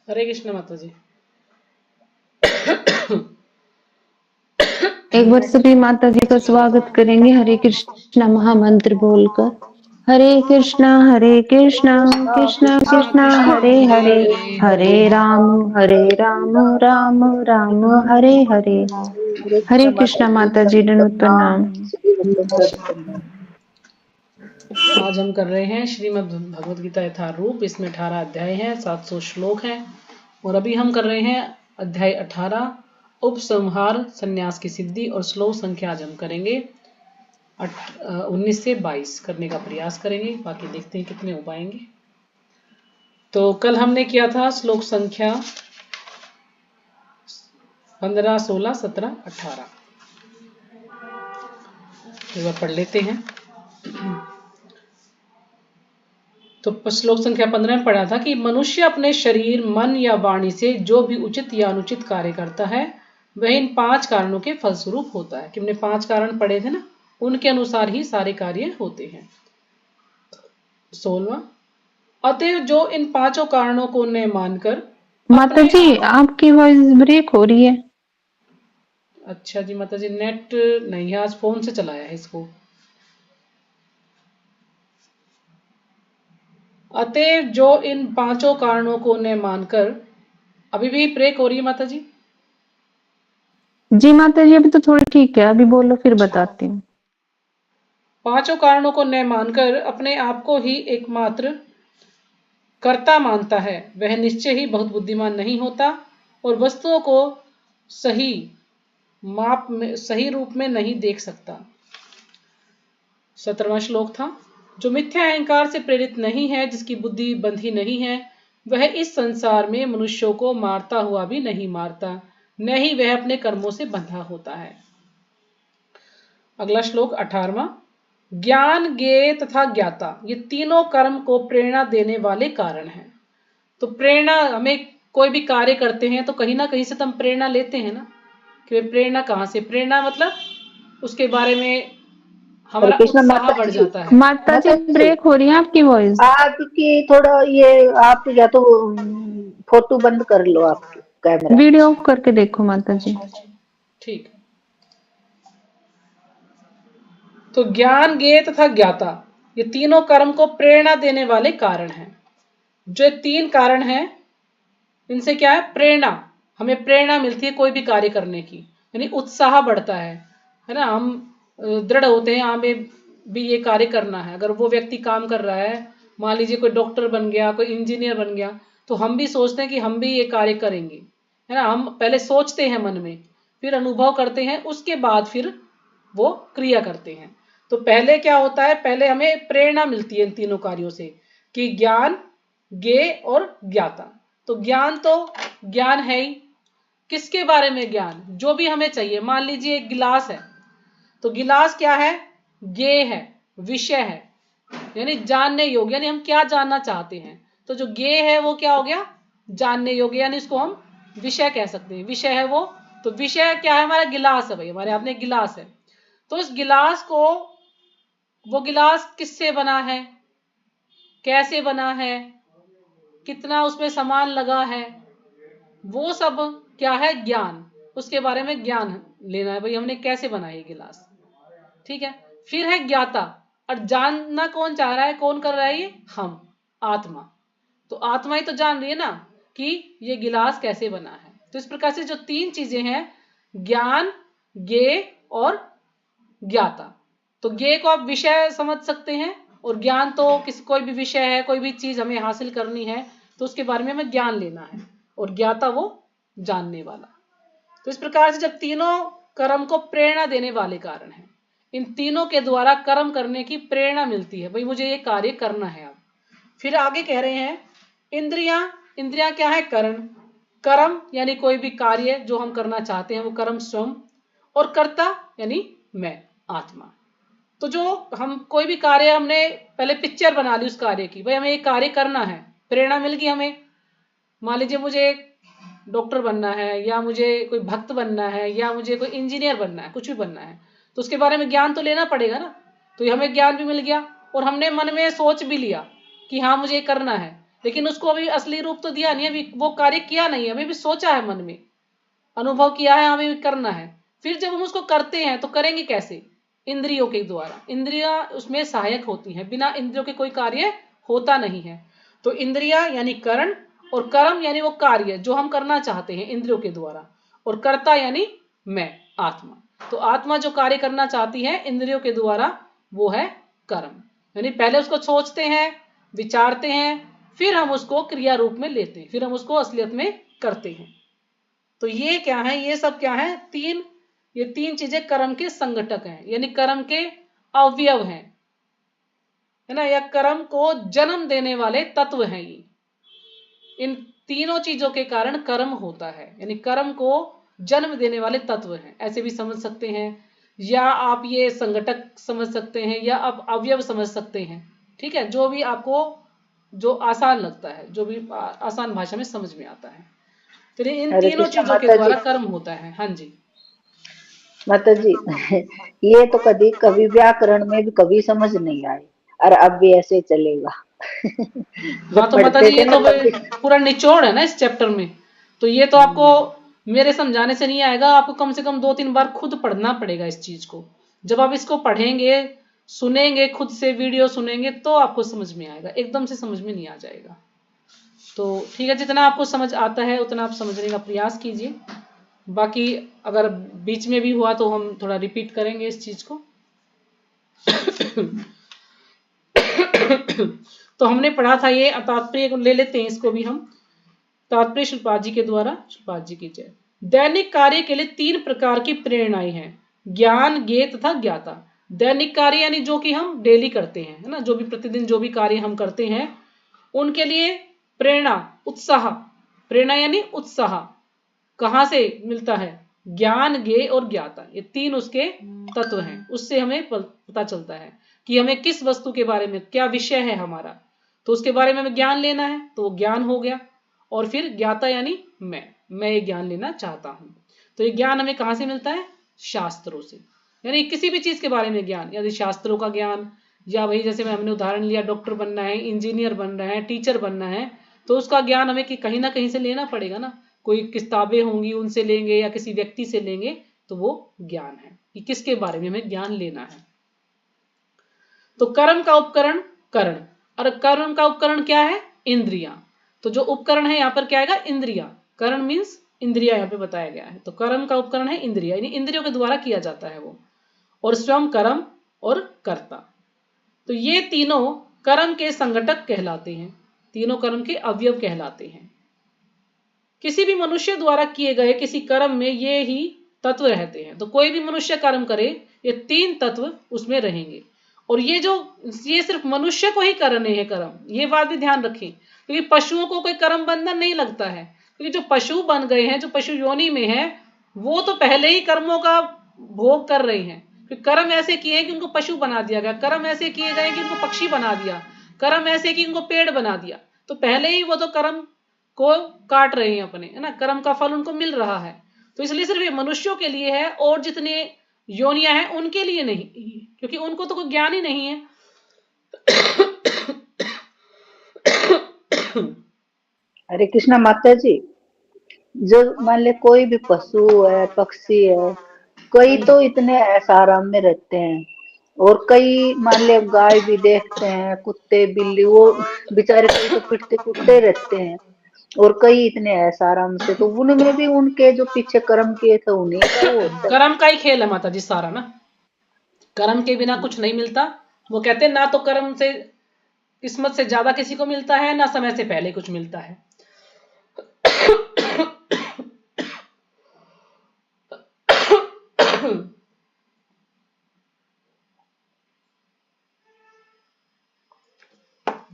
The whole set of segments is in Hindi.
हरे कृष्ण माता जी। एक बार सभी माता जी का स्वागत करेंगे हरे कृष्णा महामंत्र बोलकर। हरे कृष्णा कृष्णा कृष्णा हरे हरे, हरे राम राम राम हरे हरे। हरे कृष्णा माता जी, दंडवत प्रणाम। आज हम कर रहे हैं श्रीमद् भगवद गीता यथार्थ रूप। इसमें 18 अध्याय हैं, 700 श्लोक हैं और अभी हम कर रहे हैं अध्याय 18 उपसंहार संन्यास की सिद्धि और श्लोक संख्या आज हम करेंगे 19 से 22 करने का प्रयास करेंगे, बाकी देखते हैं कितने हो पाएंगे। तो कल हमने किया था श्लोक संख्या 15, 16, 17, 18। एक बार पढ़ लेते हैं। तो श्लोक संख्या 15 में पढ़ा था कि मनुष्य अपने शरीर, मन या वाणी से जो भी उचित या अनुचित कार्य करता है वह इन 5 कारणों के फलस्वरूप होता है। कि हमने 5 कारण पढ़े थे ना, उनके अनुसार ही सारे कार्य होते हैं। 16वां, अतएव जो इन 5 कारणों को न मानकर माता अपने जी आपकी वॉइस ब्रेक हो रही है। अच्छा जी माता जी, नेट नहीं है, आज फोन से चलाया है इसको। अतएव जो इन 5 कारणों को न मानकर, अभी भी ब्रेक हो रही है माता जी? जी माता जी, अभी तो थोड़ी ठीक है, अभी बोलो फिर बताती हूँ। 5 कारणों को न मानकर अपने आप को ही एकमात्र कर्ता मानता है, वह निश्चय ही बहुत बुद्धिमान नहीं होता और वस्तुओं को सही माप में, सही रूप में नहीं देख सकता। 17वां श्लोक था, जो मिथ्या अहंकार से प्रेरित नहीं है, जिसकी बुद्धि बंधी नहीं है, वह इस संसार में मनुष्यों को मारता हुआ भी नहीं मारता, न ही वह अपने कर्मों से बंधा होता है। अगला श्लोक 18वां, ज्ञान, ज्ञेय तथा ज्ञाता ये तीनों कर्म को प्रेरणा देने वाले कारण हैं। तो प्रेरणा, हमें कोई भी कार्य करते हैं तो कहीं ना कहीं से तो हम प्रेरणा लेते हैं ना, कि प्रेरणा कहाँ से? प्रेरणा मतलब उसके बारे में हरे हमारा कृष्ण उत्साह माता बढ़ जी। जाता है। माता जी माता जी, ब्रेक हो रही है आपकी वॉइस। आपकी थोड़ा ये, आप या तो फोटो बंद कर लो, आपकी कैमरा। वीडियो ऑफ करके देखो माता जी। ठीक है। तो ज्ञान, ज्ञेय तथा ज्ञाता ये तीनों कर्म को प्रेरणा देने वाले कारण हैं। जो 3 कारण हैं, इनसे क्या है? प्रेरणा, हमें प्रेरणा मिलती है कोई भी कार्य करने की, यानी उत्साह बढ़ता है ना। हम दृढ़ होते हैं, हमें भी ये कार्य करना है। अगर वो व्यक्ति काम कर रहा है, मान लीजिए कोई डॉक्टर बन गया, कोई इंजीनियर बन गया, तो हम भी सोचते हैं कि हम भी ये कार्य करेंगे, है ना। हम पहले सोचते हैं मन में, फिर अनुभव करते हैं, उसके बाद फिर वो क्रिया करते हैं। तो पहले क्या होता है? पहले हमें प्रेरणा मिलती है इन तीनों कार्यों से, कि ज्ञान, ज्ञेय और ज्ञाता। तो ज्ञान तो ज्ञान है ही, किसके बारे में ज्ञान? जो भी हमें चाहिए। मान लीजिए एक गिलास है, तो गिलास क्या है? ज्ञेय है, विषय है, यानी जानने योग्य, यानी हम क्या जानना चाहते हैं। तो जो ज्ञेय है वो क्या हो गया? जानने योग्य, यानी इसको हम विषय कह सकते हैं, विषय है वो। तो विषय क्या है? हमारा गिलास है भाई, हमारे हाथ में गिलास है। तो इस गिलास को, वो गिलास किससे बना है, कैसे बना है, कितना उसमें सामान लगा है, वो सब क्या है? ज्ञान। उसके बारे में ज्ञान लेना है भाई, हमने कैसे बनाया ये गिलास। ठीक है। फिर है ज्ञाता, और जानना कौन चाह रहा है, कौन कर रहा है ये? हम, आत्मा। तो आत्मा ही तो जान रही है ना कि ये गिलास कैसे बना है। तो इस प्रकार से जो 3 चीजें हैं, ज्ञान, ज्ञेय और ज्ञाता। तो ज्ञेय को आप विषय समझ सकते हैं, और ज्ञान तो किसी, कोई भी विषय है, कोई भी चीज हमें हासिल करनी है तो उसके बारे में हमें ज्ञान लेना है, और ज्ञाता वो जानने वाला। तो इस प्रकार से जब तीनों कर्म को प्रेरणा देने वाले कारण हैं, इन तीनों के द्वारा कर्म करने की प्रेरणा मिलती है, भाई मुझे ये कार्य करना है। अब फिर आगे कह रहे हैं, इंद्रियां, इंद्रियां क्या है? करण। कर्म यानी कोई भी कार्य जो हम करना चाहते हैं वो कर्म स्वयं, और कर्ता यानी मैं, आत्मा। तो जो हम कोई भी कार्य, हमने पहले पिक्चर बना ली उस कार्य की, भाई हमें ये कार्य करना है, प्रेरणा मिल गई हमें। मान लीजिए मुझे डॉक्टर बनना है, या मुझे कोई भक्त बनना है, या मुझे कोई इंजीनियर बनना है, कुछ भी बनना है, तो उसके बारे में ज्ञान तो लेना पड़ेगा ना। तो हमें ज्ञान भी मिल गया, और हमने मन में सोच भी लिया कि हाँ मुझे करना है। लेकिन उसको अभी असली रूप तो दिया नहीं, अभी वो कार्य किया नहीं है, अभी भी सोचा है, मन में अनुभव किया है, हमें भी करना है। फिर जब हम उसको करते हैं तो करेंगे कैसे? इंद्रियों के द्वारा। इंद्रियां उसमें सहायक होती हैं, बिना इंद्रियों के कोई कार्य होता नहीं है। तो इंद्रियां यानी करण, और कर्म यानी वो कार्य जो हम करना चाहते हैं इंद्रियों के द्वारा, और कर्ता यानी मैं, आत्मा। तो आत्मा जो कार्य करना चाहती है इंद्रियों के द्वारा वो है कर्म। यानी पहले उसको सोचते हैं, विचारते हैं, फिर हम उसको क्रिया रूप में लेते हैं, फिर हम उसको असलियत में करते हैं। तो ये क्या है? ये सब क्या है? ये तीन चीजें कर्म के संघटक हैं, यानी कर्म के अवयव हैं, है ना, या कर्म को जन्म देने वाले तत्व हैं। ये इन तीनों चीजों के कारण कर्म होता है, यानी कर्म को जन्म देने वाले तत्व हैं, ऐसे भी समझ सकते हैं, या आप ये संघटक समझ सकते हैं, या आप अवयव समझ सकते हैं। ठीक है, जो भी आपको जो आसान लगता है, जो भी आसान भाषा में समझ में आता है। तो इन हरे तीनों कृष्णा चीजों के माता जी। द्वारा कर्म होता है। हाँ जी। माता जी ये तो कभी कभी व्याकरण में भी कभी समझ नहीं आए, और अब भी ऐसे चलेगा। हाँ जब तो माता पढ़ते जी, थे ये ना तो तब भी। पूरा निचोड़ है ना इस चैप्टर में, तो ये तो आपको मेरे समझाने से नहीं आएगा, आपको कम से कम 2-3 बार खुद पढ़ना पड़ेगा इस चीज को। जब आप इसको पढ़ेंगे, सुनेंगे, खुद से वीडियो सुनेंगे, तो आपको समझ में आएगा, एकदम से समझ में नहीं आ जाएगा। तो ठीक है, जितना आपको समझ आता है उतना आप समझने का प्रयास कीजिए। बाकी अगर बीच में भी हुआ तो हम थोड़ा रिपीट करेंगे इस चीज को। तो हमने पढ़ा था ये तात्पर्य, ले लेते हैं इसको भी हम। तात्पर्य श्रीपाद जी के द्वारा, श्रीपाद जी की जय। दैनिक कार्य के लिए 3 प्रकार की प्रेरणाएं हैं, ज्ञान, ज्ञेय तथा ज्ञाता। दैनिक कार्य यानी जो कि हम डेली करते हैं, है ना, जो भी प्रतिदिन जो भी कार्य हम करते हैं उनके लिए प्रेरणा, उत्साह। प्रेरणा यानी उत्साह कहां से मिलता है? ज्ञान, ज्ञेय और ज्ञाता, ये 3 उसके तत्व हैं। उससे हमें पता चलता है कि हमें किस वस्तु के बारे में, क्या विषय है हमारा, तो उसके बारे में हमें ज्ञान लेना है, तो वो ज्ञान हो गया। और फिर ज्ञाता यानी मैं ये ज्ञान लेना चाहता हूं। तो ये ज्ञान हमें कहां से मिलता है? शास्त्रों से। यानी किसी भी चीज के बारे में ज्ञान, यदि शास्त्रों का ज्ञान, या वही जैसे हमने उदाहरण लिया, डॉक्टर बनना है, इंजीनियर बनना है, टीचर बनना है, तो उसका ज्ञान हमें कहीं ना कहीं से लेना पड़ेगा ना। कोई किताबें होंगी उनसे लेंगे, या किसी व्यक्ति से लेंगे, तो वो ज्ञान है कि किसके बारे में हमें ज्ञान लेना है। तो कर्म का उपकरण करण, और कर्म का उपकरण क्या है? इंद्रियां। तो जो उपकरण है यहाँ पर क्या आएगा? इंद्रिया। करण मीन्स इंद्रिया यहाँ पे बताया गया है। तो कर्म का उपकरण है इंद्रिया, यानी इंद्रियों के द्वारा किया जाता है वो, और स्वयं कर्म और कर्ता। तो ये तीनों कर्म के संघटक कहलाते हैं, तीनों कर्म के अवयव कहलाते हैं। किसी भी मनुष्य द्वारा किए गए किसी कर्म में ये ही तत्व रहते हैं। तो कोई भी मनुष्य कर्म करे, ये 3 तत्व उसमें रहेंगे। और ये सिर्फ मनुष्य को ही करने हैं कर्म, ये बात भी ध्यान रखें, क्योंकि पशुओं को कोई कर्म बंधन नहीं लगता है। क्योंकि जो पशु बन गए हैं, जो पशु योनि में है, वो तो पहले ही कर्मों का भोग कर रहे हैं। फिर कर्म ऐसे किए हैं कि उनको पशु बना दिया गया, कर्म ऐसे किए गए कि उनको पक्षी बना दिया, कर्म ऐसे कि उनको पेड़ बना दिया। तो पहले ही वो तो कर्म को काट रहे हैं अपने, है ना, कर्म का फल उनको मिल रहा है। तो इसलिए सिर्फ ये मनुष्यों के लिए है, और जितने योनियां हैं उनके लिए नहीं, क्योंकि उनको तो कोई ज्ञान ही नहीं है। हरे कृष्णा माता जी, जो मान ले कोई भी पशु है, पक्षी है, कई तो इतने ऐसा आराम में रहते हैं, और कई मान ले गाय भी देखते हैं, कुत्ते बिल्ली, वो बेचारे कई तो पिटते कुत्ते रहते हैं, और कई इतने ऐसा आराम से, तो उनमें भी उनके जो पीछे कर्म किए थे उन्हीं का वो होता है। कर्म का ही खेल है माता जी सारा ना, कर्म के बिना कुछ नहीं मिलता। वो कहते हैं ना तो कर्म से, किस्मत से ज्यादा किसी को मिलता है, ना समय से पहले कुछ मिलता है।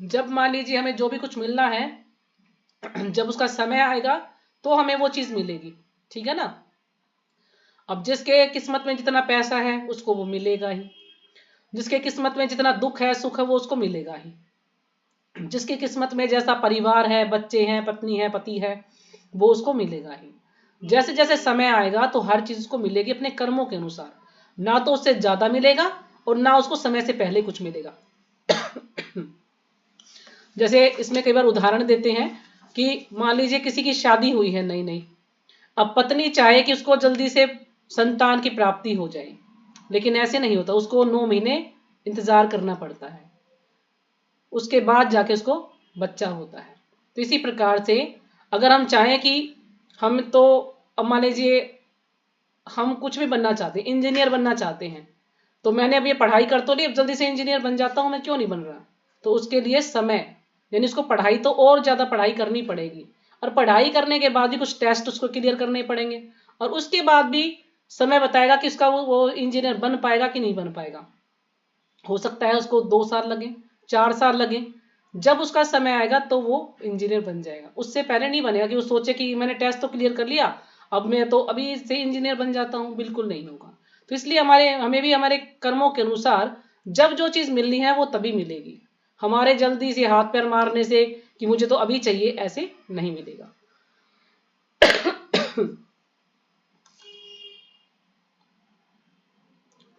जब मान लीजिए हमें जो भी कुछ मिलना है, जब उसका समय आएगा तो हमें वो चीज मिलेगी, ठीक है ना। अब जिसके किस्मत में जितना पैसा है उसको वो मिलेगा ही, जिसके किस्मत में जितना दुख है, सुख है, वो उसको मिलेगा ही। जिसकी किस्मत में जैसा परिवार है, बच्चे हैं, पत्नी है, पति है, वो उसको मिलेगा ही। जैसे जैसे समय आएगा तो हर चीज उसको मिलेगी अपने कर्मों के अनुसार, ना तो उससे ज्यादा मिलेगा और ना उसको समय से पहले कुछ मिलेगा। जैसे इसमें कई बार उदाहरण देते हैं कि मान लीजिए किसी की शादी हुई है नई नई, अब पत्नी चाहे कि उसको जल्दी से संतान की प्राप्ति हो जाए, लेकिन ऐसे नहीं होता, उसको 9 महीने इंतजार करना पड़ता है, उसके बाद जाके उसको बच्चा होता है। तो इसी प्रकार से अगर हम चाहें कि हम तो, अब मान लीजिए हम कुछ भी बनना चाहते हैं, इंजीनियर बनना चाहते हैं, तो मैंने अब ये पढ़ाई कर तो ली, अब जल्दी से इंजीनियर बन जाता हूं मैं, क्यों नहीं बन रहा? तो उसके लिए समय, यानी उसको पढ़ाई तो और ज्यादा पढ़ाई करनी पड़ेगी, और पढ़ाई करने के बाद भी कुछ टेस्ट उसको क्लियर करने पड़ेंगे, और उसके बाद भी समय बताएगा कि उसका वो इंजीनियर बन पाएगा कि नहीं बन पाएगा। हो सकता है उसको 2 साल लगे, 4 साल लगे, जब उसका समय आएगा तो वो इंजीनियर बन जाएगा। उससे पहले नहीं बनेगा कि वो सोचे कि मैंने टेस्ट तो क्लियर कर लिया, अब मैं तो अभी से इंजीनियर बन जाता हूं, बिल्कुल नहीं होगा। तो इसलिए हमें भी हमारे कर्मों के अनुसार जब जो चीज मिलनी है वो तभी मिलेगी। हमारे जल्दी से हाथ पैर मारने से कि मुझे तो अभी चाहिए, ऐसे नहीं मिलेगा।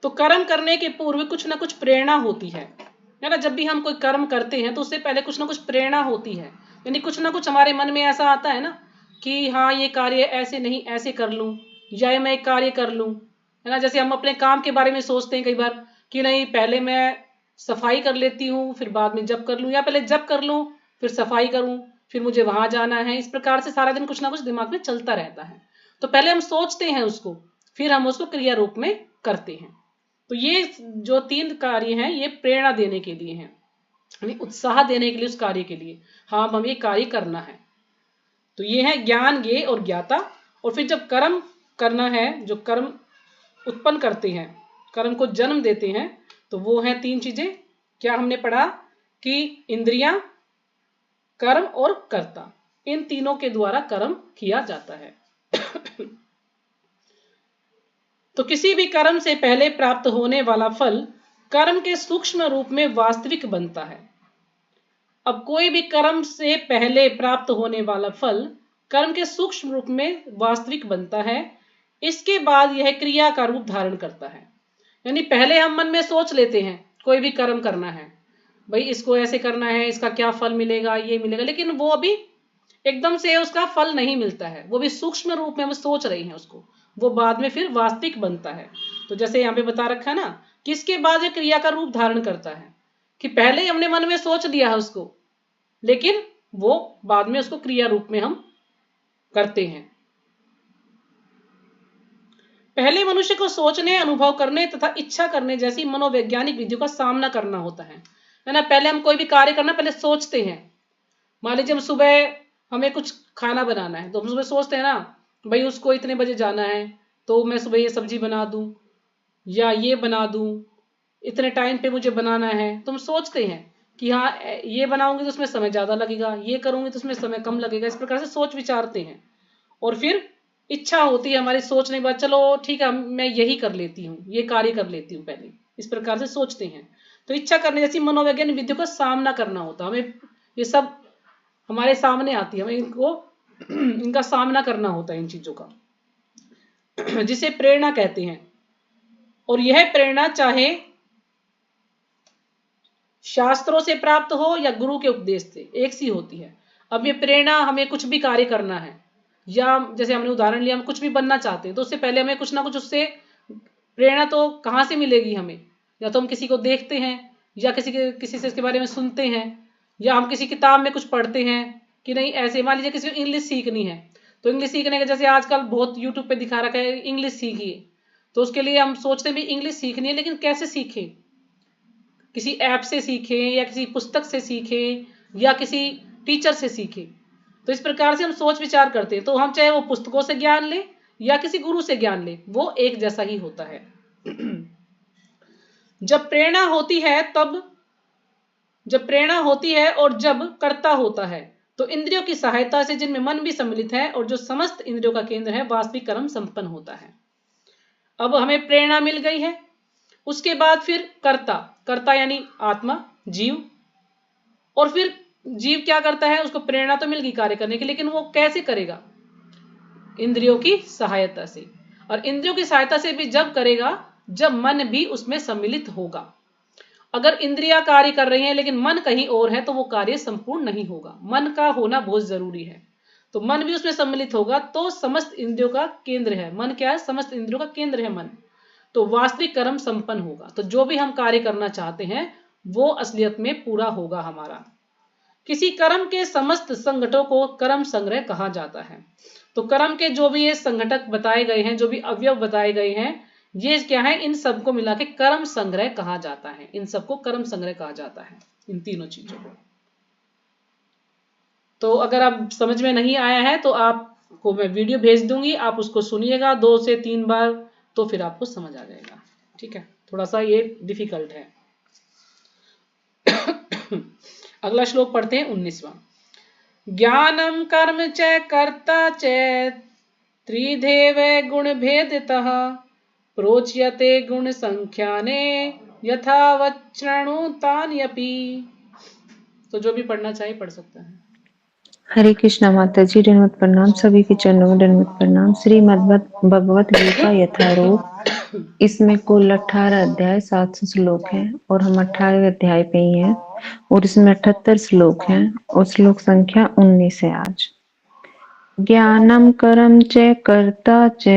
तो कर्म करने के पूर्व कुछ ना कुछ प्रेरणा होती है ना? जब भी हम कोई कर्म करते हैं तो उससे पहले कुछ ना कुछ प्रेरणा होती है, यानी कुछ ना कुछ हमारे मन में ऐसा आता है ना कि हाँ ये कार्य ऐसे नहीं ऐसे कर लूं, या मैं एक कार्य कर लूं, है ना? जैसे हम अपने काम के बारे में सोचते हैं कई बार कि नहीं पहले मैं सफाई कर लेती हूँ, फिर बाद में जब कर लूं, या पहले जब कर लूं फिर सफाई करूं, फिर मुझे वहां जाना है। इस प्रकार से सारा दिन कुछ ना कुछ दिमाग में चलता रहता है। तो पहले हम सोचते हैं उसको, फिर हम उसको क्रिया रूप में करते हैं। तो ये जो 3 कार्य हैं ये प्रेरणा देने के लिए हैं, यानी उत्साह देने के लिए उस कार्य के लिए, हाँ हमें ये कार्य करना है। तो ये है ज्ञान, ज्ञेय और ज्ञाता। और फिर जब कर्म करना है, जो कर्म उत्पन्न करते हैं, कर्म को जन्म देते हैं, तो वो है 3 चीजें। क्या हमने पढ़ा कि इंद्रियां, कर्म और कर्ता, इन तीनों के द्वारा कर्म किया जाता है। तो किसी भी कर्म से पहले प्राप्त होने वाला फल कर्म के सूक्ष्म रूप में वास्तविक बनता है। अब कोई भी कर्म से पहले प्राप्त होने वाला फल कर्म के सूक्ष्म रूप में वास्तविक बनता है, इसके बाद यह क्रिया का रूप धारण करता है। यानी पहले हम मन में सोच लेते हैं कोई भी कर्म करना है, भाई इसको ऐसे करना है, इसका क्या फल मिलेगा, ये मिलेगा, लेकिन वो अभी एकदम से उसका फल नहीं मिलता है, वो भी सूक्ष्म रूप में हम सोच रहे हैं उसको, वो बाद में फिर वास्तविक बनता है। तो जैसे यहाँ पे बता रखा है ना, किसके बाद ये क्रिया का रूप धारण करता है, कि पहले ही हमने मन में सोच दिया है उसको, लेकिन वो बाद में उसको क्रिया रूप में हम करते हैं। पहले मनुष्य को सोचने, अनुभव करने तथा इच्छा करने जैसी मनोवैज्ञानिक विधियों का सामना करना होता है ना? पहले हम कोई भी कार्य करना पहले सोचते हैं। मान लीजिए हम सुबह हमें कुछ खाना बनाना है, तो हम सुबह सोचते हैं ना, भाई उसको इतने बजे जाना है, तो मैं सुबह ये सब्जी बना दूं या ये बना दूं, इतने टाइम पे मुझे बनाना है। तो हम सोचते हैं कि हाँ ये बनाऊंगी तो उसमें समय ज्यादा लगेगा, ये करूंगी तो उसमें समय कम लगेगा। इस प्रकार से सोच विचारते हैं, और फिर इच्छा होती है हमारी सोचने के बाद, चलो ठीक है मैं यही कर लेती हूँ, ये कार्य कर लेती हूँ पहले, इस प्रकार से सोचते हैं। तो इच्छा करने जैसी मनोवैज्ञानिक विधियों का सामना करना होता है हमें, ये सब हमारे सामने आती है, हमें इनको इनका सामना करना होता है इन चीजों का, जिसे प्रेरणा कहते हैं। और यह प्रेरणा चाहे शास्त्रों से प्राप्त हो या गुरु के उपदेश से, एक सी होती है। अब ये प्रेरणा, हमें कुछ भी कार्य करना है, या जैसे हमने उदाहरण लिया हम कुछ भी बनना चाहते हैं, तो उससे पहले हमें कुछ ना कुछ उससे प्रेरणा तो कहाँ से मिलेगी हमें? या तो हम किसी को देखते हैं, या किसी से इसके बारे में सुनते हैं, या हम किसी किताब में कुछ पढ़ते हैं कि नहीं ऐसे। मान लीजिए किसी को इंग्लिश सीखनी है, तो इंग्लिश सीखने के जैसे आजकल बहुत यूट्यूब पे दिखा रखा है इंग्लिश सीखिए, तो उसके लिए हम सोचते हैं भी इंग्लिश सीखनी है, लेकिन कैसे सीखें? किसी ऐप से सीखें, या किसी पुस्तक से सीखें, या किसी टीचर से सीखें। तो इस प्रकार से हम सोच विचार करते हैं, तो हम चाहे वो पुस्तकों से ज्ञान लें या किसी गुरु से ज्ञान लें, वो एक जैसा ही होता है। जब प्रेरणा होती है और जब कर्ता होता है, तो इंद्रियों की सहायता से, जिनमें मन भी सम्मिलित है और जो समस्त इंद्रियों का केंद्र है, वास्तविक कर्म संपन्न होता है। अब हमें प्रेरणा मिल गई है, उसके बाद फिर कर्ता यानी आत्मा, जीव। और फिर जीव क्या करता है, उसको प्रेरणा तो मिल गई कार्य करने की, लेकिन वो कैसे करेगा? इंद्रियों की सहायता से। और इंद्रियों की सहायता से भी जब करेगा जब मन भी उसमें सम्मिलित होगा। अगर इंद्रियां कार्य कर रही हैं लेकिन मन कहीं और है तो वो कार्य संपूर्ण नहीं होगा। मन का होना बहुत जरूरी है। तो मन भी उसमें सम्मिलित होगा तो समस्त इंद्रियों का केंद्र है। मन क्या है? समस्त इंद्रियों का केंद्र है मन। तो वास्तविक कर्म संपन्न होगा। तो जो भी हम कार्य करना चाहते हैं वो असलियत में पूरा होगा हमारा। किसी कर्म के समस्त संगठनों को कर्म संग्रह कहा जाता है। तो कर्म के जो भी ये संघटक बताए गए हैं, जो भी अवयव बताए गए हैं, ये क्या है? इन सबको मिला के कर्म संग्रह कहा जाता है। इन सबको कर्म संग्रह कहा जाता है, इन तीनों चीजों को। तो अगर आप समझ में नहीं आया है तो आपको मैं वीडियो भेज दूंगी, आप उसको सुनिएगा 2 से 3 बार, तो फिर आपको समझ आ जाएगा। ठीक है, थोड़ा सा ये डिफिकल्ट है। अगला श्लोक पढ़ते हैं 19वां। ज्ञानम कर्म च कर्ता च त्रिधेव गुण भेदतः प्रोच्यते गुण संख्याने यथावच्रणुतान्यपि। तो जो भी पढ़ना चाहे पढ़ सकता है। हरे कृष्णा माता जी, दंडवत प्रणाम। सभी के चरणों में दंडवत प्रणाम। श्रीमद् भगवत गीता यथारूप, इसमें कुल 18 अध्याय 700 श्लोक हैं और हम 18वें अध्याय पे ही हैं और इसमें 78 श्लोक हैं और श्लोक संख्या 19 है आज। ज्ञानम कर्म च कर्ता च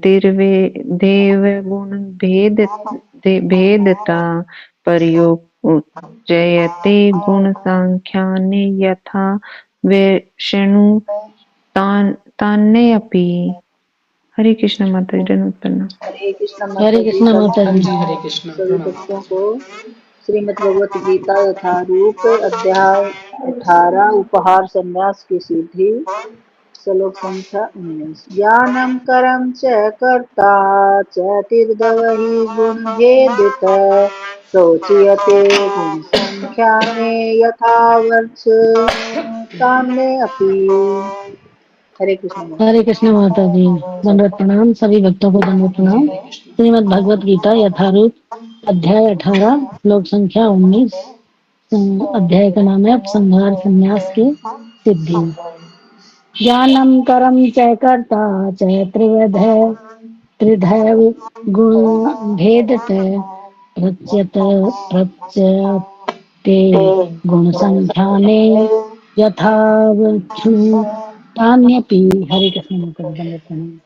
तिर्वेदेव गुण भेदता पर्युच्यते गुण संख्याने यथा वैष्णु तान्यपि। हरे कृष्ण माता जी, दंडवत प्रणाम। हरे कृष्ण हरे माता जी। कृष्ण माता हाँ जी। जी, हरे कृष्ण, सभी प्रणाम। भक्तों को श्रीमद् भगवत गीता यथारूप अध्याय 18 उपहार संन्यास की सिद्धि, श्लोक संख्या 19। ज्ञानम कर्म च कर्ता च तिर्दवहि गुण भेदित प्रोच्यते गुण संख्याने यथावर्ष तान्य अपि। हरे कृष्ण माता हरे जी। कृष्ण माता जी, दंडवत प्रणाम। सभी भक्तों को दंडवत हाँ जी, प्रणाम। हरे कृष्ण। श्रीमद् भगवत गीता यथारूप अध्याय 18 श्लोक संख्या 19। अध्याय का नाम है उपसंहार संन्यास की सिद्धि। ज्ञानम कर्म च कर्ता च त्रिधैव गुण भेदत प्रच्यते गुण संख्याने यथावच्छु तान्यपि। हरे कृष्ण माता जी, दंडवत प्रणाम।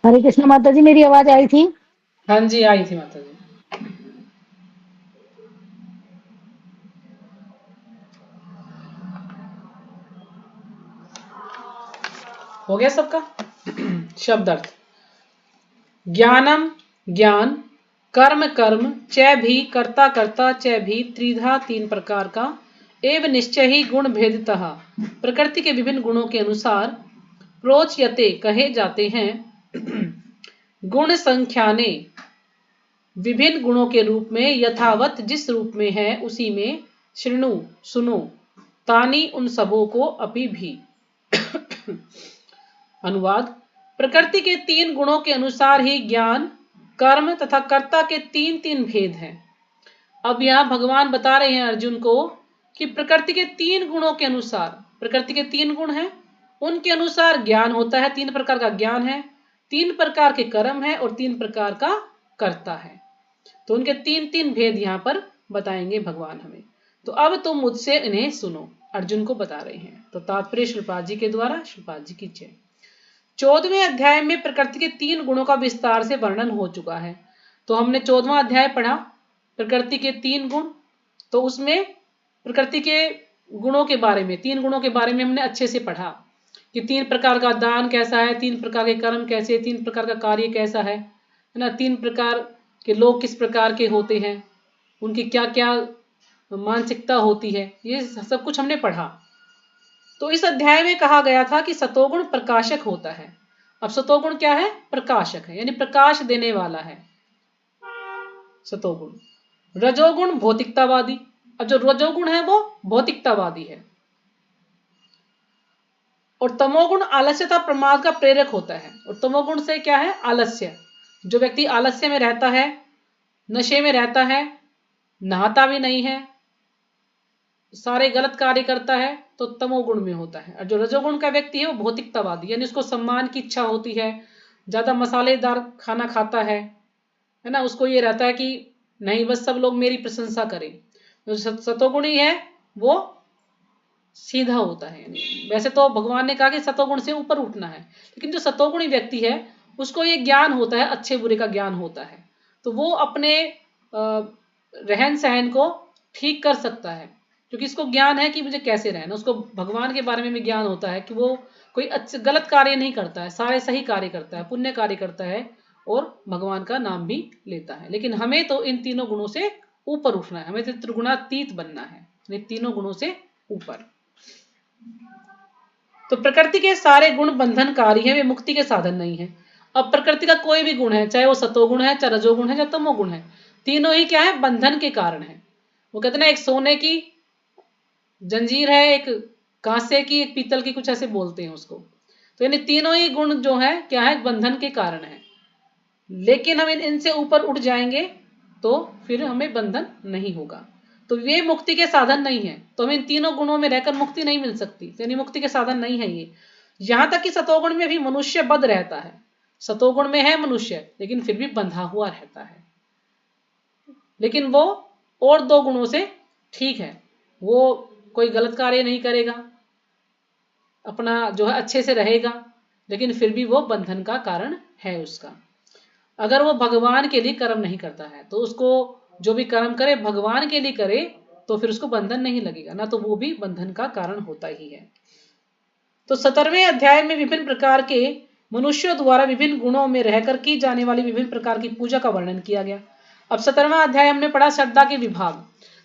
हरे कृष्ण माता जी, मेरी आवाज आई थी? हाँ जी, आई थी माता जी। हो गया सबका? शब्द अर्थ। ज्ञानम ज्ञान, कर्म कर्म, च भी कर्ता कर्ता, च भी त्रिधा तीन प्रकार का, एव निश्चय ही गुण भेदतः प्रकृति के विभिन्न गुणों के अनुसार, प्रोच्यते कहे जाते हैं, गुण संख्याने विभिन्न गुणों के रूप में, यथावत जिस रूप में है उसी में, शृणु सुनो, तानी उन सबों को, अपि भी। अनुवाद। प्रकृति के 3 गुणों के अनुसार ही ज्ञान, कर्म तथा कर्ता के 3 भेद हैं। अब यहां भगवान बता रहे हैं अर्जुन को कि प्रकृति के 3 गुणों के अनुसार, प्रकृति के 3 गुण हैं, उनके अनुसार ज्ञान होता है। 3 प्रकार का ज्ञान है, 3 प्रकार के कर्म है और 3 प्रकार का कर्ता है। तो उनके 3 भेद यहां पर बताएंगे भगवान हमें। तो अब तुम मुझसे इन्हें सुनो, अर्जुन को बता रहे हैं। तो तात्पर्य श्रीपाद जी के द्वारा, श्रीपाद जी की जय। 14वें अध्याय में प्रकृति के 3 गुणों का विस्तार से वर्णन हो चुका है। तो हमने 14वां अध्याय पढ़ा, प्रकृति के 3 गुण। तो उसमें प्रकृति के गुणों के बारे में, 3 गुणों के बारे में हमने अच्छे से पढ़ा कि 3 प्रकार का दान कैसा है, 3 प्रकार के कर्म कैसे, 3 प्रकार का कार्य कैसा है ना, 3 प्रकार के लोग किस प्रकार के होते हैं, उनकी क्या क्या मानसिकता होती है, ये सब कुछ हमने पढ़ा। तो इस अध्याय में कहा गया था कि सतोगुण प्रकाशक होता है। अब सतोगुण क्या है? प्रकाशक है, यानी प्रकाश देने वाला है सतोगुण। रजोगुण भौतिकतावादी। अब जो रजोगुण है वो भौतिकतावादी है। और तमोगुण आलस्यता प्रमाद का प्रेरक होता है। और तमोगुण से क्या है? आलस्य। जो व्यक्ति आलस्य में रहता है, नशे में रहता है, नहाता भी नहीं है, सारे गलत कार्य करता है तो तमोगुण में होता है। और जो रजोगुण का व्यक्ति है वो भौतिकतावादी, यानी उसको सम्मान की इच्छा होती है, ज्यादा मसालेदार खाना खाता है ना, उसको ये रहता है कि नहीं बस सब लोग मेरी प्रशंसा करें। जो सतोगुणी है वो सीधा होता है। यानी वैसे तो भगवान ने कहा कि सतोगुण से ऊपर उठना है, लेकिन जो सतोगुणी व्यक्ति है उसको ये ज्ञान होता है, अच्छे बुरे का ज्ञान होता है, तो वो अपने रहन सहन को ठीक कर सकता है, क्योंकि इसको ज्ञान है कि मुझे कैसे रहना। उसको भगवान के बारे में भी ज्ञान होता है कि वो कोई अच्छे गलत कार्य नहीं करता है, सारे सही कार्य करता है, पुण्य कार्य करता है और भगवान का नाम भी लेता है। लेकिन हमें तो इन तीनों गुणों से ऊपर उठना है, हमें तो त्रिगुणातीत बनना है, इन तीनों गुणों से ऊपर। तो प्रकृति के सारे गुण बंधनकारी हैं, वे मुक्ति के साधन नहीं है। अब प्रकृति का कोई भी गुण है, चाहे वो सतोगुण है, चाहे रजोगुण है, चाहे तमोगुण है, तीनों ही क्या है, बंधन के कारण है। वो कहते ना एक सोने की जंजीर है, एक कांसे की, एक पीतल की, कुछ ऐसे बोलते हैं उसको। तो यानी तीनों ही गुण जो है क्या है, बंधन के कारण है। लेकिन हम इनसे ऊपर उठ जाएंगे तो फिर हमें बंधन नहीं होगा। तो ये मुक्ति के साधन नहीं है, तो हमें इन तीनों गुणों में रहकर मुक्ति नहीं मिल सकती, यानी मुक्ति के साधन नहीं है ये। यहां तक कि सतोगुण में भी मनुष्य बद्ध रहता है, सतोगुण में है मनुष्य लेकिन फिर भी बंधा हुआ रहता है, लेकिन वो और दो गुणों से ठीक है, वो कोई गलत कार्य नहीं करेगा, अपना जो है अच्छे से रहेगा, लेकिन फिर भी वो बंधन का कारण है उसका। अगर वो भगवान के लिए कर्म नहीं करता है तो उसको जो भी कर्म करे भगवान के लिए करे तो फिर उसको बंधन नहीं लगेगा ना, तो वो भी बंधन का कारण होता ही है। तो 17वें अध्याय में विभिन्न प्रकार के मनुष्यों द्वारा विभिन्न गुणों में रहकर की जाने वाली विभिन्न प्रकार की पूजा का वर्णन किया गया। अब 17वां अध्याय हमने पढ़ा श्रद्धा के विभाग,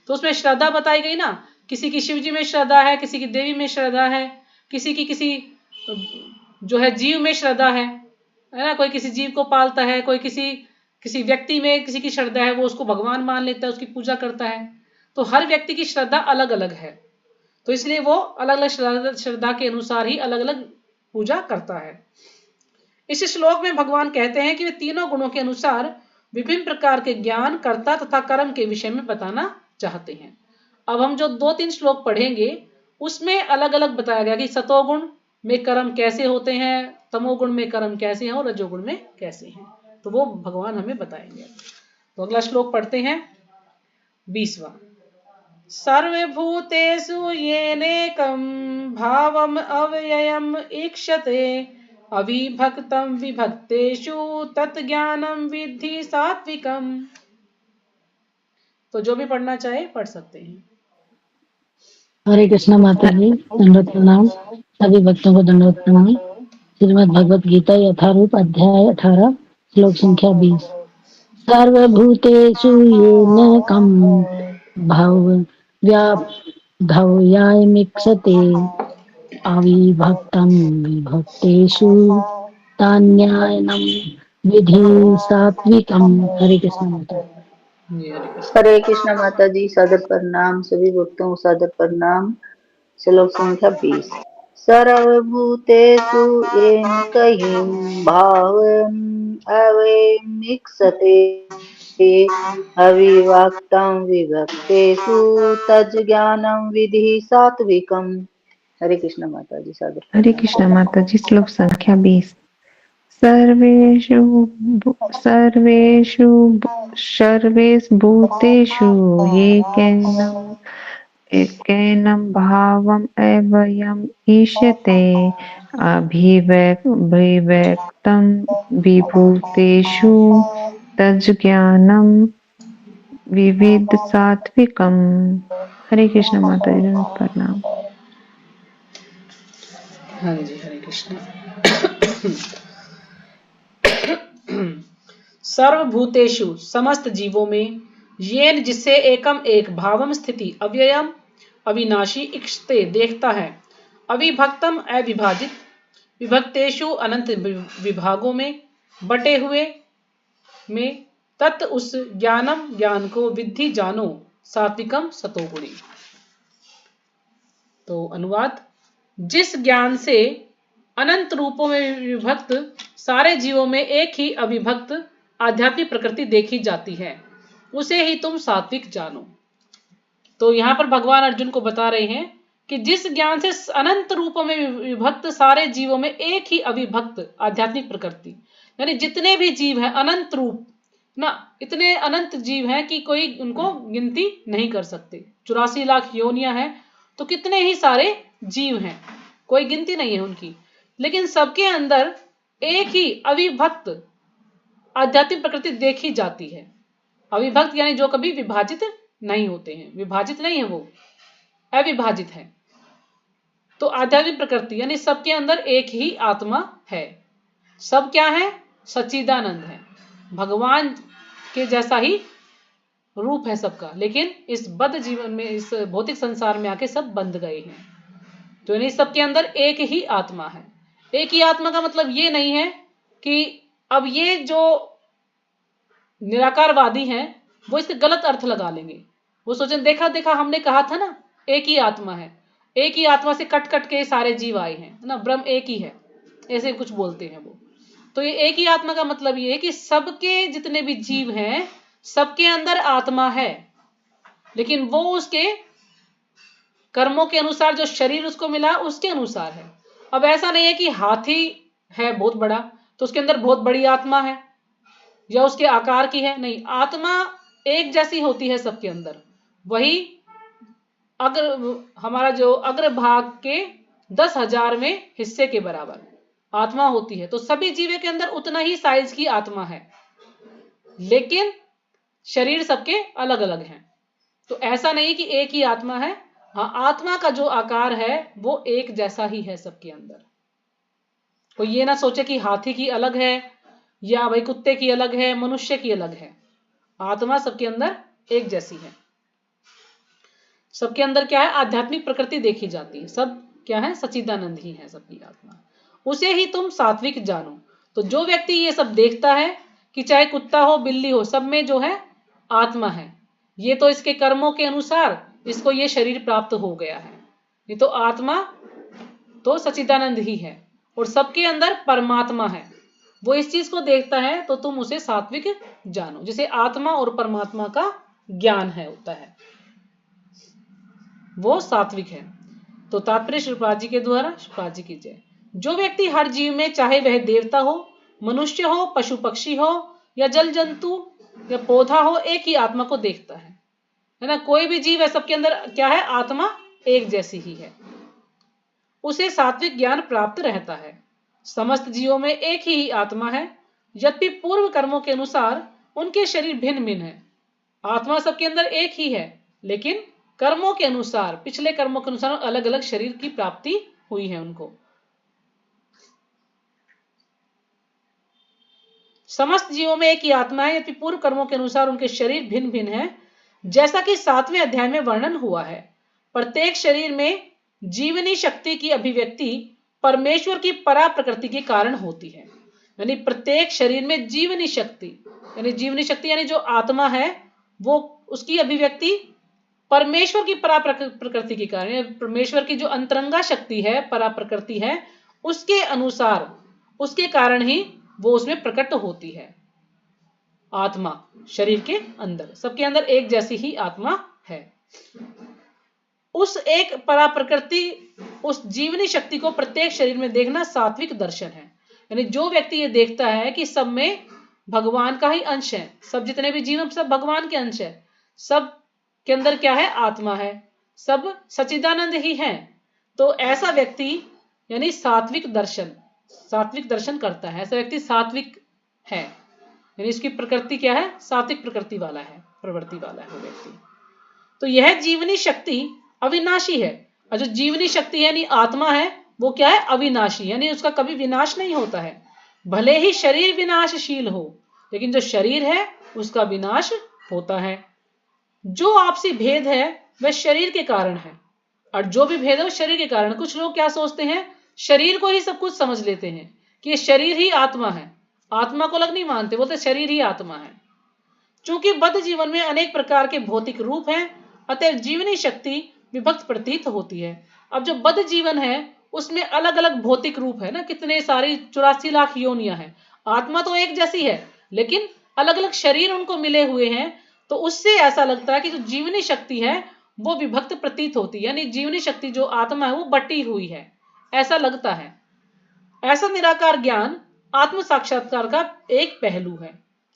तो उसमें श्रद्धा बताई गई ना, किसी की शिव जी में श्रद्धा है, किसी की देवी में श्रद्धा है, किसी की किसी जो है जीव में श्रद्धा है ना, कोई किसी जीव को पालता है, कोई किसी किसी व्यक्ति में किसी की श्रद्धा है, वो उसको भगवान मान लेता है, उसकी पूजा करता है। तो हर व्यक्ति की श्रद्धा अलग अलग है, तो इसलिए वो अलग अलग श्रद्धा के अनुसार ही अलग अलग पूजा करता है। इस श्लोक में भगवान कहते हैं कि वे तीनों गुणों के अनुसार विभिन्न प्रकार के ज्ञान, कर्ता तथा कर्म के विषय में बताना चाहते हैं। अब हम जो 2-3 श्लोक पढ़ेंगे उसमें अलग अलग बताया गया कि सतोगुण में कर्म कैसे होते हैं, तमोगुण में कर्म कैसे हैं और रजोगुण में कैसे हैं, तो वो भगवान हमें बताएंगे। तो अगला श्लोक पढ़ते हैं 20वां। सर्वभूतेषु येनेकं भावम् अव्ययम् ईक्षते अविभक्तं विभक्तेषु तत्ज्ञानं विद्धि सात्विकम्। तो जो भी पढ़ना चाहे पढ़ सकते हैं। हरे कृष्णा माता जी, दंडवत प्रणाम। सभी भक्तों को दंडवत प्रणाम। श्रीमद् भगवत गीता यथारूप अध्याय 18 श्लोक संख्या 20। सर्वभूतेषु येन कं भावव्यामिक्षते अविभक्तं विभक्तेषु तान्यायनं विधि सात्विकम्। हरे कृष्ण माता। हरे कृष्णा माता जी, सादर प्रणाम। सभी भक्तों को सादर प्रणाम। श्लोक संख्या 20। सर्वभूतेषु येन कहीं भावम् अवैमिक्षते अविभक्तं विभक्तेषु तज्ज्ञानं विधि सात्विकम्। हरे कृष्णा माता जी, सादर हरे प्रणाम। कृष्णा माता जी। श्लोक संख्या 20। सर्वेषु भूतेषु एकैनं भावम् अव्ययम् ईशते अभिव्यक्तं विभूतेषु तज्ज्ञानं विविध सात्विकम्। हरे कृष्ण माता जी, प्रणाम। हाँ जी, हरे कृष्ण। सर्वभूतेषु समस्त जीवों में, येन जिससे एकम एक, भावम स्थिति, अव्ययम अविनाशी, इक्षते देखता है, अविभक्तम अविभाजित, विभक्तेषु अनंत विभागों में, बटे हुए में, तत् उस ज्ञानम ज्ञान को, विद्धि जानो, सात्विकम सतोगुणी। तो अनुवाद, जिस ज्ञान से अनंत रूपों में विभक्त सारे जीवों में एक ही अविभक्त आध्यात्मिक प्रकृति देखी जाती है, उसे ही तुम सात्विक जानो। तो यहाँ पर भगवान अर्जुन को बता रहे हैं कि जिस ज्ञान से अनंत रूपों में विभक्त सारे जीवों में एक ही अविभक्त आध्यात्मिक प्रकृति, यानी जितने भी जीव हैं अनंत रूप ना, इतने अनंत जीव हैं कि कोई उनको गिनती नहीं कर सकते। 84 लाख योनियां हैं तो कितने ही सारे जीव हैं, कोई गिनती नहीं है उनकी, लेकिन सबके अंदर एक ही अविभक्त आध्यात्मिक प्रकृति देखी जाती है। अविभक्त यानी जो कभी विभाजित नहीं होते हैं, विभाजित नहीं है, वो अविभाजित है। तो आध्यात्मिक प्रकृति यानी सबके अंदर एक ही आत्मा है। सब क्या है? सच्चिदानंद है, भगवान के जैसा ही रूप है सबका, लेकिन इस बद्ध जीवन में, इस भौतिक संसार में आके सब बंध गए हैं। तो यानी सबके अंदर एक ही आत्मा है। एक ही आत्मा का मतलब ये नहीं है कि अब ये जो निराकारवादी हैं वो इसके गलत अर्थ लगा लेंगे। वो सोचें देखा देखा हमने कहा था ना एक ही आत्मा है, एक ही आत्मा से कट कट के सारे जीव आए हैं ना, ब्रह्म एक ही है, ऐसे कुछ बोलते हैं वो। तो ये एक ही आत्मा का मतलब ये है कि सबके जितने भी जीव हैं सबके अंदर आत्मा है, लेकिन वो उसके कर्मों के अनुसार, जो शरीर उसको मिला उसके अनुसार है। अब ऐसा नहीं है कि हाथी है बहुत बड़ा तो उसके अंदर बहुत बड़ी आत्मा है या उसके आकार की है, नहीं, आत्मा एक जैसी होती है सबके अंदर। वही अगर हमारा जो अग्रभाग के 10,000 में हिस्से के बराबर आत्मा होती है, तो सभी जीवों के अंदर उतना ही साइज की आत्मा है, लेकिन शरीर सबके अलग अलग हैं। तो ऐसा नहीं कि एक ही आत्मा है, हाँ, आत्मा का जो आकार है वो एक जैसा ही है सबके अंदर। कोई ये ना सोचे कि हाथी की अलग है या भाई कुत्ते की अलग है, मनुष्य की अलग है। आत्मा सबके अंदर एक जैसी है। सबके अंदर क्या है? आध्यात्मिक प्रकृति देखी जाती है। सब क्या है? सच्चिदानंद ही है सबकी आत्मा। उसे ही तुम सात्विक जानो। तो जो व्यक्ति ये सब देखता है कि चाहे कुत्ता हो बिल्ली हो, सब में जो है आत्मा है, ये तो इसके कर्मों के अनुसार इसको ये शरीर प्राप्त हो गया है, ये तो आत्मा तो सच्चिदानंद ही है और सबके अंदर परमात्मा है, वो इस चीज को देखता है, तो तुम उसे सात्विक जानो। जिसे आत्मा और परमात्मा का ज्ञान है होता है वो सात्विक है। तो तात्पर्य श्रीपाद जी के द्वारा, श्रीपाद जी की जय। जो व्यक्ति हर जीव में, चाहे वह देवता हो, मनुष्य हो, पशु पक्षी हो या जल जंतु या पौधा हो, एक ही आत्मा को देखता है ना, कोई भी जीव है सबके अंदर क्या है? आत्मा एक जैसी ही है, उसे सात्विक ज्ञान प्राप्त रहता है। समस्त जीवों में एक ही आत्मा है, यद्यपि पूर्व कर्मों के अनुसार उनके शरीर भिन्न भिन्न है। आत्मा सबके अंदर एक ही है, लेकिन कर्मों के अनुसार, पिछले कर्मों के अनुसार अलग अलग शरीर की प्राप्ति हुई है उनको। समस्त जीवों में एक ही आत्मा है, यद्यपि पूर्व कर्मों के अनुसार उनके शरीर भिन्न भिन्न है, जैसा कि 7वें अध्याय में वर्णन हुआ है। प्रत्येक शरीर में जीवनी शक्ति की अभिव्यक्ति परमेश्वर की परा प्रकृति के कारण होती है। यानी प्रत्येक शरीर में जीवनी शक्ति, यानी जो आत्मा है वो, उसकी अभिव्यक्ति परमेश्वर की परा प्रकृति के कारण, परमेश्वर की जो अंतरंगा शक्ति है, परा प्रकृति है, उसके अनुसार, उसके कारण ही वो उसमें प्रकट होती है। आत्मा शरीर के अंदर, सबके अंदर एक जैसी ही आत्मा है। उस एक परा प्रकृति, उस जीवनी शक्ति को प्रत्येक शरीर में देखना सात्विक दर्शन है। यानी जो व्यक्ति ये देखता है कि सब में भगवान का ही अंश है, सब जितने भी जीव सब भगवान के अंश है, सब के अंदर क्या है? आत्मा है, सब सच्चिदानंद ही है, तो ऐसा व्यक्ति यानी सात्विक दर्शन करता है। ऐसा व्यक्ति सात्विक है, यानी इसकी प्रकृति क्या है? सात्विक प्रकृति वाला है, प्रवृत्ति वाला है वो व्यक्ति। तो यह जीवनी शक्ति अविनाशी है, और जो जीवनी शक्ति यानी आत्मा है वो क्या है? अविनाशी, यानी उसका कभी विनाश नहीं होता है। भले ही शरीर विनाशशील हो, लेकिन जो शरीर है उसका विनाश होता है। जो आपसी भेद है वह शरीर के कारण है, और जो भी भेद है वो शरीर के कारण। कुछ लोग क्या सोचते हैं? शरीर को ही सब कुछ समझ लेते हैं कि ये शरीर ही आत्मा है, आत्मा को अलग नहीं मानते, बोलते शरीर ही आत्मा है। चूंकि बद्ध जीवन में अनेक प्रकार के भौतिक रूप हैं, अतः जीवनी शक्ति विभक्त प्रतीत होती है। अब जो बद्ध जीवन है उसमें अलग अलग भौतिक रूप है ना, कितने सारी 84 लाख योनियां हैं। आत्मा तो एक जैसी है, लेकिन अलग अलग शरीर उनको मिले हुए हैं, तो उससे ऐसा लगता है कि जो जीवनी शक्ति है वो विभक्त प्रतीत होती है, यानी जीवनी शक्ति जो आत्मा है वो बटी हुई है, ऐसा लगता है। ऐसा निराकार ज्ञान आत्म साक्षात्कार का एक पहलू है।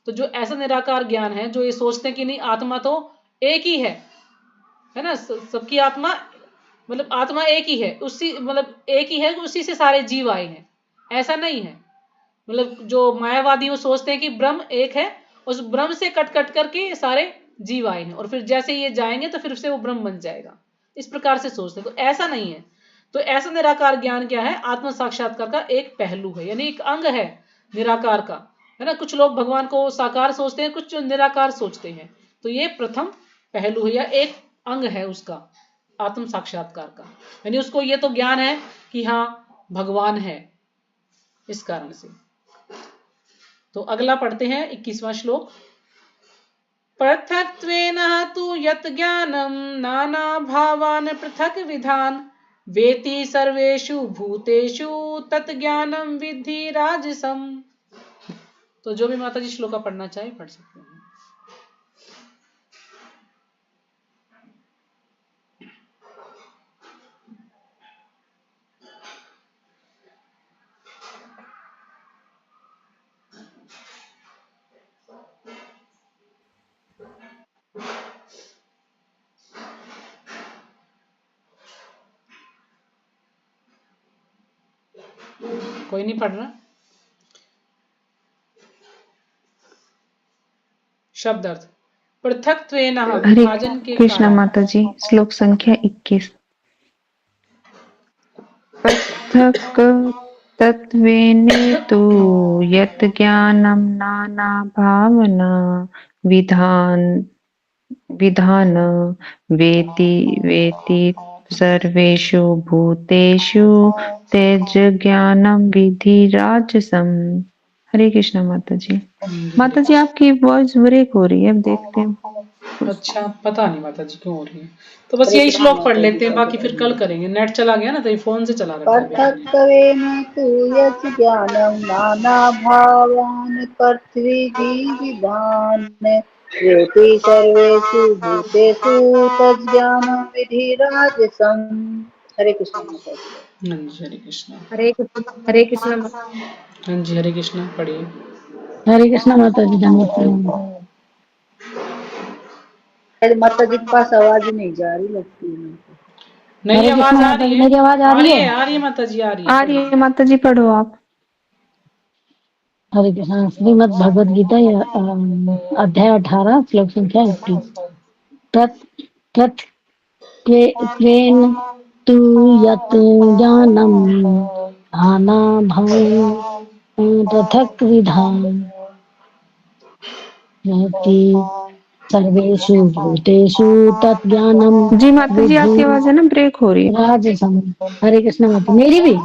तो जो ऐसा निराकार ज्ञान है, जो ये सोचते हैं कि नहीं आत्मा तो एक ही है ना, सबकी आत्मा मतलब आत्मा एक ही है, उसी मतलब एक ही है, उसी से सारे जीव आए हैं, ऐसा नहीं है। मतलब जो मायावादी वो सोचते हैं कि ब्रह्म एक है, उस ब्रह्म से कट कट करके सारे जीव आए हैं और फिर जैसे ये जाएंगे तो फिर उससे वो ब्रह्म बन जाएगा, इस प्रकार से सोचते हैं। तो ऐसा नहीं है। तो ऐसा निराकार ज्ञान क्या है? आत्म साक्षात्कार का एक पहलू है, यानी एक अंग है निराकार का, है ना। कुछ लोग भगवान को साकार सोचते हैं, कुछ निराकार सोचते हैं। तो ये प्रथम पहलू है या एक अंग है उसका, आत्म साक्षात्कार का, यानी उसको ये तो ज्ञान है कि हाँ भगवान है, इस कारण से। तो अगला पढ़ते हैं 21वां श्लोक। पृथक्त्वेन तु यत् ज्ञानं नाना भावान् पृथक् विधान वेति सर्वेषु भूतेषु तत् ज्ञानं विद्धि राजसम। तो जो भी माता जी श्लोका पढ़ना चाहे पढ़ सकते हैं। कोई नहीं पढ़ रहा? शब्द अर्थ। पृथक्त्वेन हरे विभाजन के कृष्णा कारण। माता जी, श्लोक संख्या 21। पृथक् तत्त्वेनेतु यत् ज्ञानं नाना भावना विधान वेति वेति सर्वेषु भूतेषु तेज ज्ञानम विधि राजसम। हरे कृष्णा माता जी। माता जी आपकी वॉइस ब्रेक हो रही है, अब देखते हैं। अच्छा, पता नहीं माता जी क्यों हो रही है। तो बस यही श्लोक पढ़ लेते हैं, बाकी फिर कल करेंगे। नेट चला गया ना, तो ये फोन से चला रखा है बेटा ने। पृथक्त्वेन तु यत् ज्ञानं नानाभावान् पृथ्वीविधान् वेति सर्वेषु भूतेषु तज्ज्ञानं विधि राजसम्। हरे कृष्ण माता जी। हाँ जी, हरे कृष्णा। हरे कृष्णा। हाँ जी, हरे कृष्णा पढ़िए। हरे कृष्णा माता जी, धन्यवाद प्रणाम। शायद माता जी के पास आवाज ही नहीं जा रही लगती है। नहीं, हरे आवाज कृष्णा आ माता रही जी, है, मेरी आवाज आ रही है? आ रही है माता जी, आ रही है, आ रही है माता जी, पढ़ो आप। हरे कृष्णा। श्रीमद् भगवद गीता अध्याय 18 श्लोक संख्या 21। त्वेन तु यत् ज्ञानं नानाभावान् पृथक् विधान् वेति सर्वेषु भूतेषु तत् ज्ञानं जी माता जी विद्धि आपकी आवाज है ना ब्रेक हो रही है। राजसम। हरे कृष्णा माता, मेरी भी?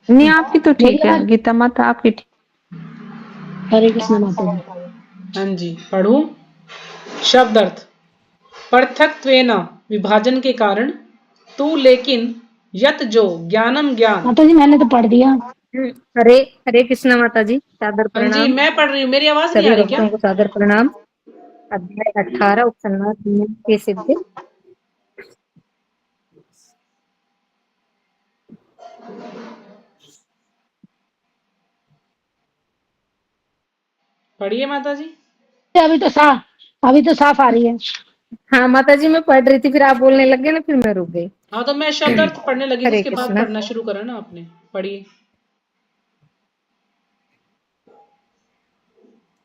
नहीं आपकी तो मेरी ठीक है आवाज? गीता माता, आपकी ठीक। हरे कृष्णा माता जी। हाँ जी, पढ़ू। शब्द अर्थ। पृथक्त्वेन विभाजन के कारण, तू लेकिन, यत जो, ज्ञानम ज्ञान। माता जी मैंने तो पढ़ दिया। हरे हरे कृष्णा माता जी, सादर हाँ जी, प्रणाम। मैं पढ़ रही हूँ, मेरी आवाज नहीं आ सभी रही क्या? भक्तों को सादर प्रणाम। अध्याय 18 उपसंहार की सिद्धि। पढ़िए माता जी। अभी तो साफ आ रही है। हाँ माता जी मैं पढ़ रही थी, फिर आप बोलने लग गए ना, फिर मैं रुक गई। हाँ, तो मैं शब्द अर्थ पढ़ने लगी थी, हरे उसके बाद कृष्णा। पढ़ना शुरू करा ना आपने। पढ़िए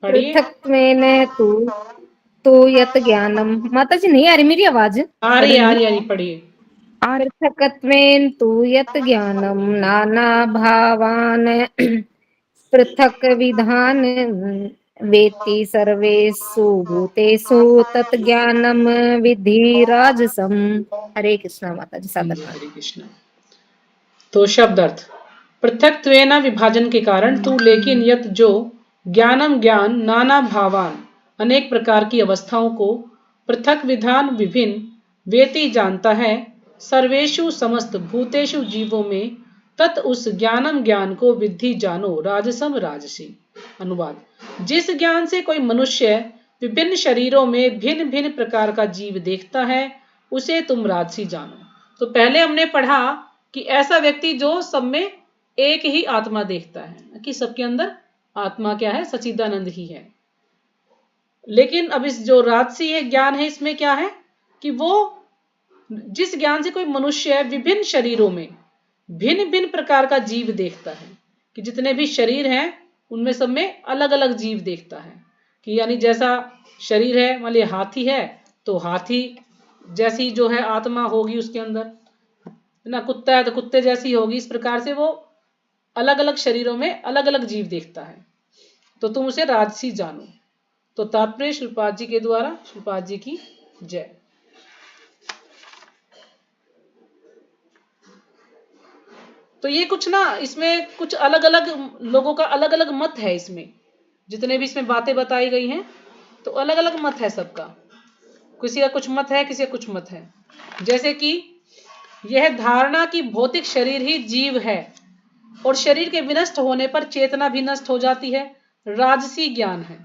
पढ़िए। पृथक्त्वेन तु यत् ज्ञानम। माता जी नहीं आ रही मेरी आवाज? आ रही है, आ रही है, आ रही, पढ़िए। पृथक्त्वेन तु यत् ज्ञानं नाना भावान् पृथक् विधान वेत्ति सर्वेषु भूतेषु तत् ज्ञानं विद्धि राजसम। हरे कृष्णा माता जी, हाँ सादर जी, प्रणाम। हरे कृष्णा। तो शब्द अर्थ। पृथक्त्वेन विभाजन के कारण, तू लेकिन, यत जो, ज्ञानम ज्ञान, नाना भावान अनेक प्रकार की अवस्थाओं को, पृथक विधान विभिन्न, वेति जानता है, सर्वेषु समस्त भूतेषु जीवों में, तत् उस ज्ञानम ज्ञान को विद्धि जानो, राजसम राजसी। अनुवाद। जिस ज्ञान से कोई मनुष्य विभिन्न शरीरों में भिन्न भिन्न प्रकार का जीव देखता है, उसे तुम राजसी जानो। तो पहले हमने पढ़ा कि ऐसा व्यक्ति जो सब में एक ही आत्मा देखता है, कि सबके अंदर आत्मा क्या है, सच्चिदानंद ही है। लेकिन अब इस जो राजसी है ज्ञान है, इसमें क्या है कि वो जिस ज्ञान से कोई मनुष्य है विभिन्न शरीरों में भिन्न भिन्न प्रकार का जीव देखता है, कि जितने भी शरीर हैं उनमें सब में अलग अलग जीव देखता है। कि यानी जैसा शरीर है, मान लीजिए हाथी है तो हाथी जैसी जो है आत्मा होगी उसके अंदर, ना कुत्ता है तो कुत्ते जैसी होगी। इस प्रकार से वो अलग अलग शरीरों में अलग अलग जीव देखता है, तो तुम उसे राजसी जानो। तो तात्पर्य श्रीपाद जी के द्वारा, श्रीपाद जी की जय। तो ये कुछ ना, इसमें कुछ अलग अलग लोगों का अलग अलग मत है। इसमें जितने भी इसमें बातें बताई गई हैं तो अलग अलग मत है सबका। किसी का कुछ मत है, किसी का कुछ मत है। जैसे कि यह धारणा कि भौतिक शरीर ही जीव है और शरीर के विनष्ट होने पर चेतना भी नष्ट हो जाती है, राजसी ज्ञान है।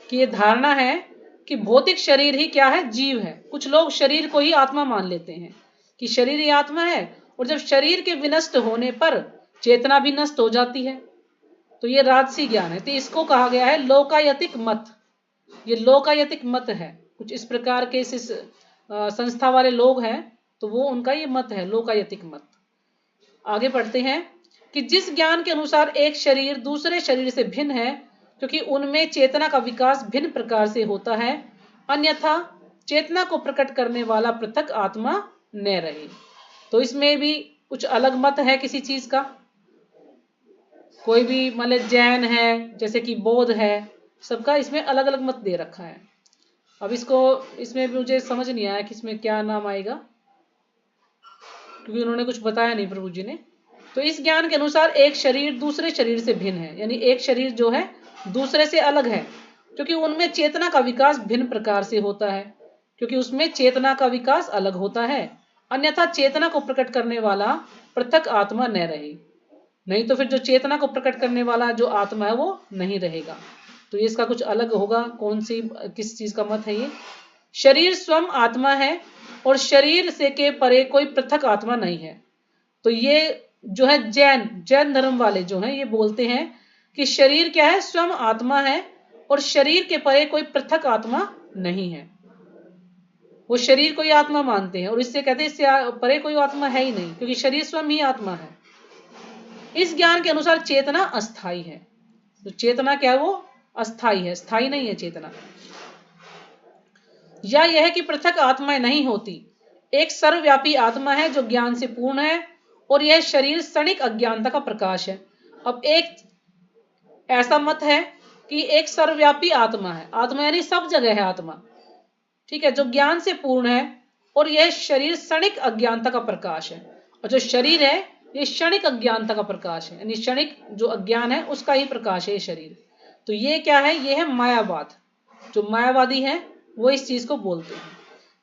कि यह धारणा है कि भौतिक शरीर ही क्या है, जीव है। कुछ लोग शरीर को ही आत्मा मान लेते हैं कि शरीर ही आत्मा है, और जब शरीर के विनष्ट होने पर चेतना भी नष्ट हो जाती है, तो ये राजसी ज्ञान है। तो इसको कहा गया है लोकायतिक मत। ये लोकायतिक मत है। कुछ इस प्रकार के इस संस्था वाले लोग हैं तो वो उनका ये मत है, लोकायतिक मत। आगे पढ़ते हैं कि जिस ज्ञान के अनुसार एक शरीर दूसरे शरीर से भिन्न है, क्योंकि उनमें चेतना का विकास भिन्न प्रकार से होता है, अन्यथा चेतना को प्रकट करने वाला पृथक आत्मा न रहे। तो इसमें भी कुछ अलग मत है किसी चीज का। कोई भी मतलब जैन है, जैसे कि बौद्ध है, सबका इसमें अलग अलग मत दे रखा है। अब इसको, इसमें मुझे समझ नहीं आया कि इसमें क्या नाम आएगा, क्योंकि उन्होंने कुछ बताया नहीं प्रभु जी ने। तो इस ज्ञान के अनुसार एक शरीर दूसरे शरीर से भिन्न है, यानी एक शरीर जो है दूसरे से अलग है, क्योंकि उनमें चेतना का विकास भिन्न प्रकार से होता है, क्योंकि उसमें चेतना का विकास अलग होता है, अन्यथा चेतना को प्रकट करने वाला पृथक आत्मा न रहे। नहीं तो फिर जो चेतना को प्रकट करने वाला जो आत्मा है वो नहीं रहेगा। तो ये इसका कुछ अलग होगा। कौन सी, किस चीज का मत है ये? शरीर स्वयं आत्मा है और शरीर से के परे कोई पृथक आत्मा नहीं है। तो ये जो है जैन धर्म वाले जो हैं ये बोलते हैं कि शरीर क्या है, स्वयं आत्मा है और शरीर के परे कोई पृथक आत्मा नहीं है। वो शरीर को ही आत्मा मानते हैं और इससे कहते हैं इससे परे कोई आत्मा है ही नहीं, क्योंकि शरीर स्वयं ही आत्मा है। इस ज्ञान के अनुसार चेतना अस्थाई है। तो चेतना क्या है, वो अस्थाई है, स्थाई नहीं है चेतना। या यह कि पृथक आत्माएं नहीं होती, एक सर्वव्यापी आत्मा है जो ज्ञान से पूर्ण है और यह शरीर क्षणिक अज्ञानता का प्रकाश है। अब एक ऐसा मत है कि एक सर्वव्यापी आत्मा है, आत्मा यानी सब जगह है आत्मा, ठीक है, जो ज्ञान से पूर्ण है और यह शरीर क्षणिक अज्ञानता का प्रकाश है। और जो शरीर है ये क्षणिक अज्ञानता का प्रकाश है, यानी क्षणिक जो अज्ञान है उसका ही प्रकाश है ये शरीर। तो ये क्या है, ये है मायावाद। जो मायावादी है वो इस चीज को बोलते हैं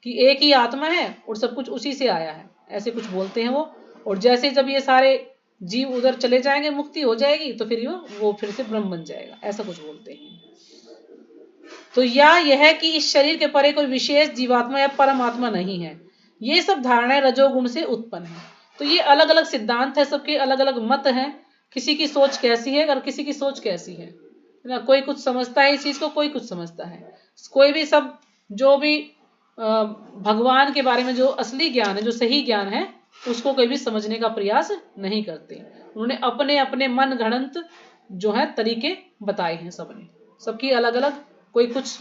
कि एक ही आत्मा है और सब कुछ उसी से आया है, ऐसे कुछ बोलते हैं वो। और जैसे जब ये सारे जीव उधर चले जाएंगे, मुक्ति हो जाएगी, तो फिर वो फिर से ब्रह्म बन जाएगा, ऐसा कुछ बोलते हैं। तो या यह है कि इस शरीर के परे कोई विशेष जीवात्मा या परमात्मा नहीं है। ये सब धारणाएं रजोगुण से उत्पन्न है। तो ये अलग अलग सिद्धांत है, सबके अलग अलग मत हैं। किसी की सोच कैसी है और किसी की सोच कैसी है ना। कोई कुछ समझता है इस चीज को, कोई कुछ समझता है। कोई भी सब जो भी भगवान के बारे में जो असली ज्ञान है, जो सही ज्ञान है, उसको कोई भी समझने का प्रयास नहीं करते। उन्होंने अपने अपने मन गढ़ंत जो है तरीके बताए हैं सबने, सबकी अलग अलग। कोई कुछ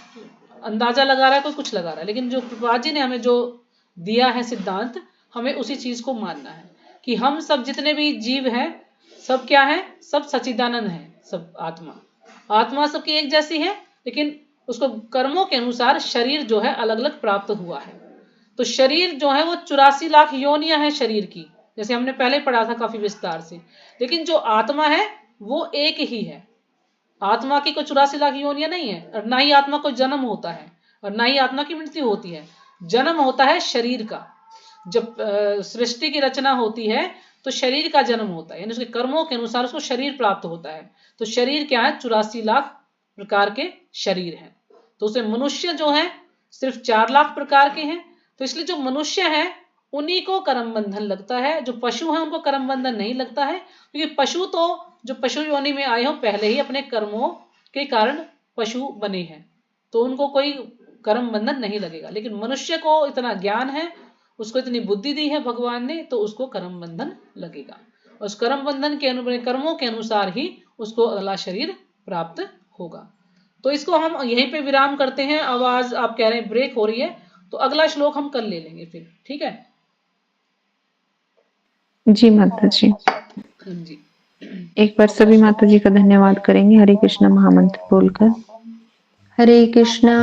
अंदाजा लगा रहा है, कोई कुछ लगा रहा है, लेकिन जो प्रभुपाद जी ने हमें जो दिया है सिद्धांत, हमें उसी चीज को मानना है कि हम सब जितने भी जीव हैं सब क्या है, सब सच्चिदानंद है, सब आत्मा सबकी एक जैसी है, लेकिन उसको कर्मों के अनुसार शरीर जो है अलग अलग प्राप्त हुआ है। तो शरीर जो है वो 84 लाख योनियां है शरीर की, जैसे हमने पहले पढ़ा था काफी विस्तार से। लेकिन जो आत्मा है वो एक ही है। आत्मा की कोई 84 लाख योनियां नहीं है, और ना ही आत्मा को जन्म होता है और ना ही आत्मा की मृत्यु होती है। जन्म होता है शरीर का। जब सृष्टि की रचना होती है तो शरीर का जन्म होता है, यानी उसके कर्मों के अनुसार उसको शरीर प्राप्त होता है। तो शरीर क्या है, 84 लाख प्रकार के शरीर हैं। तो उसे मनुष्य जो है सिर्फ 4 लाख प्रकार के हैं, तो इसलिए जो मनुष्य है उन्हीं को कर्म बंधन लगता है। जो पशु है उनको कर्म बंधन नहीं लगता है, क्योंकि पशु तो जो पशु योनि में आए हो पहले ही अपने कर्मों के कारण पशु बने हैं, तो उनको कोई कर्म बंधन नहीं लगेगा। लेकिन मनुष्य को इतना ज्ञान है, उसको इतनी बुद्धि दी है भगवान ने, तो उसको कर्म बंधन लगेगा। उस कर्म बंधन के कर्मों के अनुसार ही उसको अगला शरीर प्राप्त होगा। तो इसको हम यहीं पे विराम करते हैं। आवाज आप कह रहे हैं ब्रेक हो रही है, तो अगला श्लोक हम कल ले लेंगे फिर, ठीक है जी माता जी। जी। एक बार सभी माता जी का धन्यवाद करेंगे हरे कृष्णा महामंत्र बोलकर। हरे कृष्णा